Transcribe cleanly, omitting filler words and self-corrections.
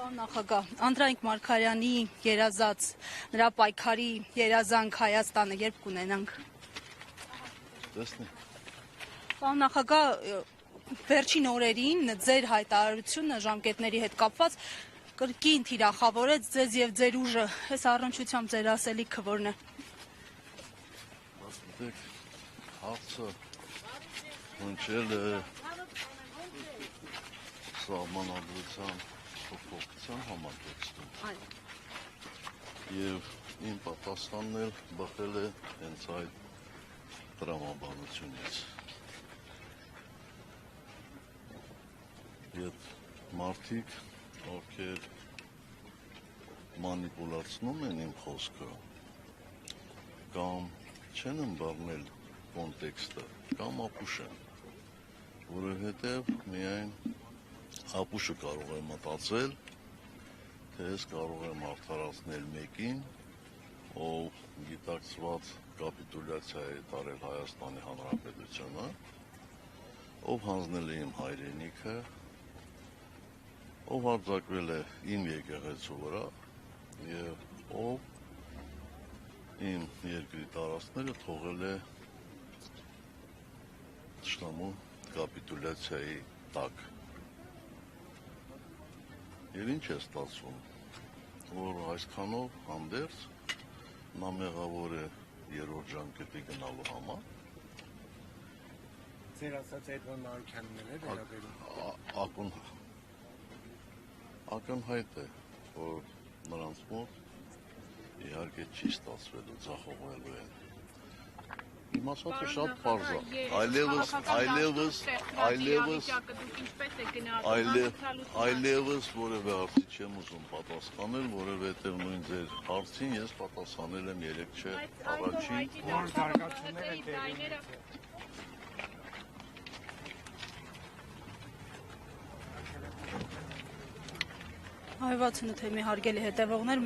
Պարոն նախագահ, Անդրանիկ Մարգարյանի երազած նրա պայքարի երազանք Հայաստանը երբ կունենանք։ Տեսնենք։ Պարոն նախագահ, վերջին օրերին ձեր հայտարարությունը ժամկետների հետ կապված կրկին թիրախավորեց ձեզ եւ ձեր ուժը։ Այս առնչությամբ ձեր ասելիքը որն է։ Ասեք, հարցը հնչել է սահմանադրության փոփոխության համատեքստում։ Եվ իմ պատասխանն էլ բխել է հենց այդ տրամաբանությունից։ Եվ մարդիկ, ովքեր մանիպուլացնում են իմ խոսքը, կամ չեն ըմբռնել կոնտեքստը, կամ ապուշ են, որովհետև միայն ապուշը կարող է մտածել, թե ես կարող եմ արդարացնել մեկին, ով գիտակցված կապիտուլյացիա է տարել Հայաստանի Հանրապետությունը, ով հանձնել է իմ հայրենիքը, ով արձակվել է իմ եկեղեցու վրա և ով իմ երկրի տարածքները թողել է թշնամու կապիտուլյացիայի տակ։ Եվ ինչ է ստացվում, որ այսքանով հանդերձ նա մեղավոր է երրորդ ժամկետի գնալու համար։ Ձեր ասած այդ Մանուկյանն է վերաբերում։ Ակնհայտ է, որ նրանց մոտ իհարկե չի ստացվելու ձախողվելու են։ Իմ ասածը շատ պարզ է, այլևս որևէ հարցի չեմ ուզում պատասխանել, որովհետև նույն ձեր հարցին ես պատասխանել եմ 3 չէ առաջին։ Որ զարգացումները տեղի Հայվացնու թեմի հարգելի հետևողներ,